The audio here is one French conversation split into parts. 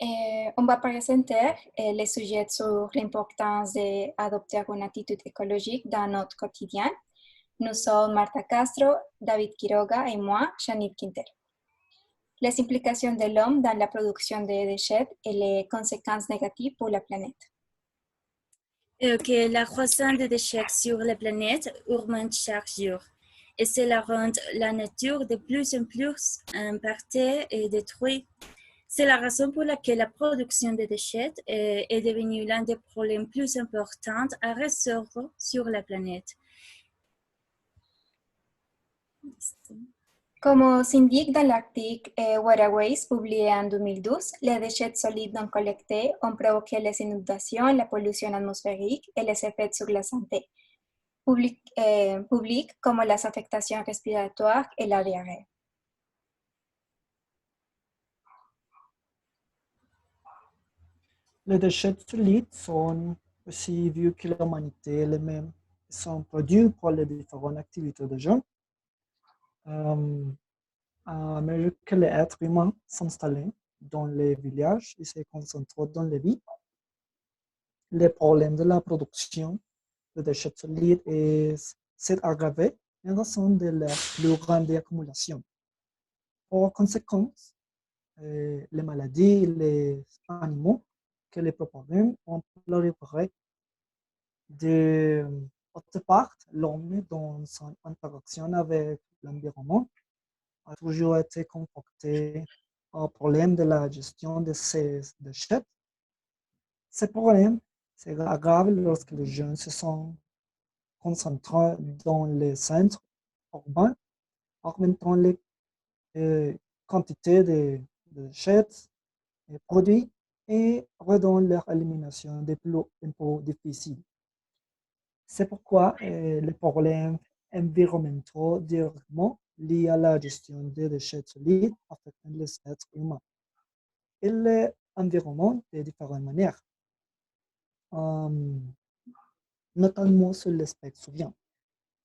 On va présenter les sujets sur l'importance d'adopter une attitude écologique dans notre quotidien. Nous sommes Marta Castro, David Quiroga et moi, Shanit Quinter. Les implications de l'homme dans la production des déchets et les conséquences négatives pour la planète. Que la croissance des déchets sur la planète augmente chaque jour. Et cela rend la nature de plus en plus impactée et détruite. C'est la raison pour laquelle la production de déchets est devenue l'un des problèmes plus importants à résoudre sur la planète. Comme s'indique dans l'article Water Waste publié en 2012, les déchets solides non collectés ont provoqué les inondations, la pollution atmosphérique et les effets sur la santé publique comme les affectations respiratoires et la diarrhée. Les déchets solides sont aussi vus que l'humanité elle-même. Ils sont produits par les différentes activités de gens. À mesure que les êtres humains s'installent dans les villages et se concentrent dans les villes, les problèmes de la production de déchets solides s'est aggravé en raison de leur plus grande accumulation. Par conséquent, les maladies et les animaux que les propagent ont proliféré. De autre part, l'homme, dans son interaction avec l'environnement, a toujours été confronté au problème de la gestion de ces déchets. Ces problèmes s'aggravent lorsque les jeunes se sont concentrés dans les centres urbains, augmentant les quantités de déchets produits et rendant leur élimination de plus en plus difficile. C'est pourquoi les problèmes environnementaux directement liés à la gestion des déchets solides affectent les êtres humains et l'environnement de différentes manières, notamment sur l'aspect souverain.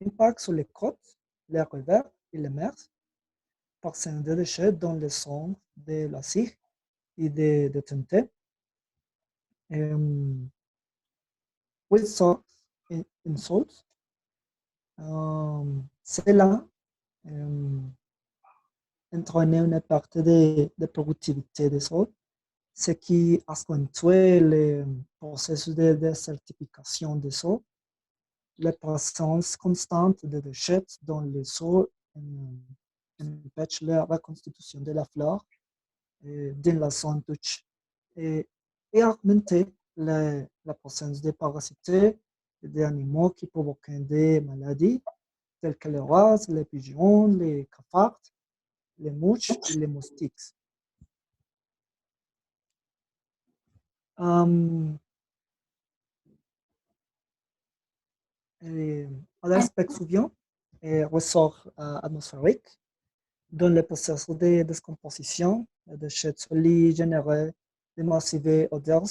Impact sur les côtes, les rivières et les mers, par des déchets dans les centres de loisirs et de détention. Resources insultes. Cela entraîne une perte de productivité des sols, ce qui accentue le processus de désertification des sols. La présence constante de déchets dans les sols empêche la reconstitution de la flore dans la zone touchée et augmenter la présence de parasites et des animaux qui provoquent des maladies telles que les rats, les pigeons, les cafards, les mouches et les moustiques. À l'aspect suivant, ressort atmosphérique. Dans le processus de décomposition, les déchets solides génèrent des massifs odeurs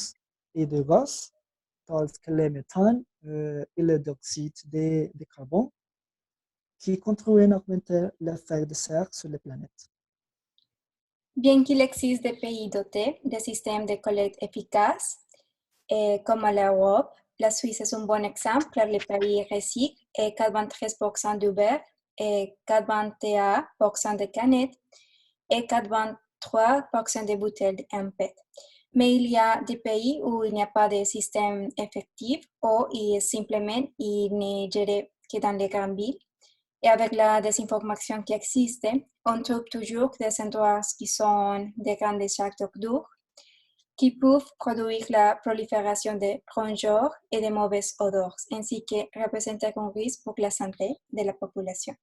et de gaz, tels que le méthane et le dioxyde de carbone, qui contribuent à augmenter l'effet de serre sur la planète. Bien qu'il existe des pays dotés de systèmes de collecte efficaces, comme l'Europe, la Suisse est un bon exemple car le pays recycle 83% du verre, 81% de canettes et 83% des bouteilles en PET. Mais il y a des pays où il n'y a pas de système effectif ou simplement il n'est géré que dans les grandes villes. Et avec la désinformation qui existe, on trouve toujours des endroits qui sont des grandes décharges d'ordures qui peuvent produire la prolifération de rongeurs et de mauvaises odeurs, ainsi que représenter un risque pour la santé de la population.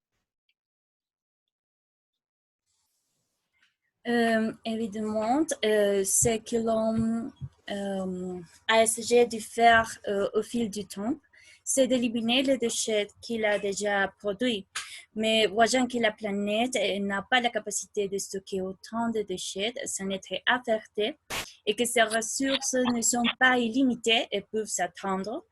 Évidemment, ce que l'homme a essayé de faire au fil du temps, c'est d'éliminer les déchets qu'il a déjà produits. Mais voyant que la planète n'a pas la capacité de stocker autant de déchets sans être affectée et que ses ressources ne sont pas illimitées et peuvent s'attendre,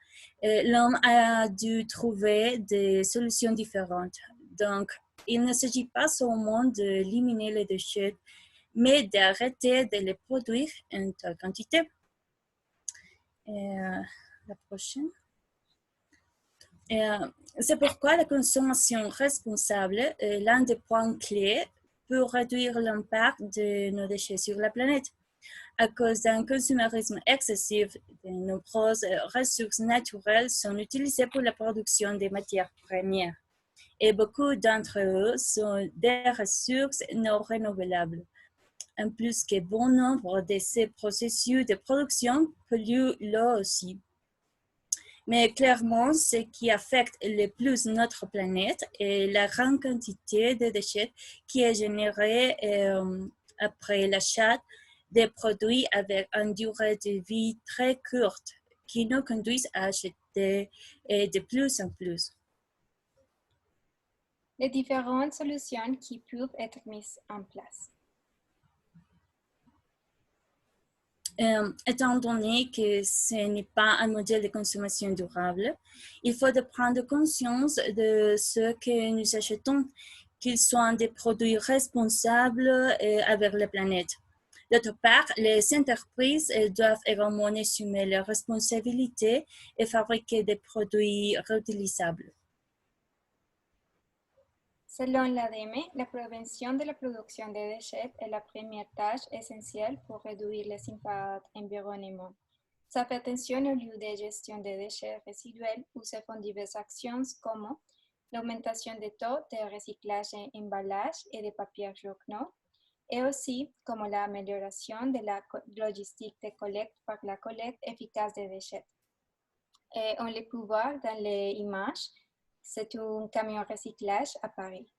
l'homme a dû trouver des solutions différentes. Donc, il ne s'agit pas seulement d'éliminer les déchets mais d'arrêter de les produire en telle quantité. La prochaine. C'est pourquoi la consommation responsable est l'un des points clés pour réduire l'impact de nos déchets sur la planète. À cause d'un consumérisme excessif, de nombreuses ressources naturelles sont utilisées pour la production des matières premières. Et beaucoup d'entre eux sont des ressources non renouvelables. En plus que bon nombre de ces processus de production polluent l'eau aussi. Mais clairement, ce qui affecte le plus notre planète est la grande quantité de déchets qui est générée après l'achat des produits avec une durée de vie très courte qui nous conduisent à acheter de plus en plus. Les différentes solutions qui peuvent être mises en place. Étant donné que ce n'est pas un modèle de consommation durable, il faut prendre conscience de ce que nous achetons, qu'ils soient des produits responsables avec la planète. D'autre part, les entreprises doivent également assumer leurs responsabilités et fabriquer des produits réutilisables. Selon l'ADM, la prévention de la production de déchets est la première tâche essentielle pour réduire les impacts environnementaux. Ça fait attention au lieu de gestion des déchets résiduels où se font diverses actions comme l'augmentation des taux de recyclage en emballage et de papier journaux, et aussi comme l'amélioration de la logistique de collecte par la collecte efficace des déchets. Et on le peut voir dans les images, c'est un camion recyclage à Paris.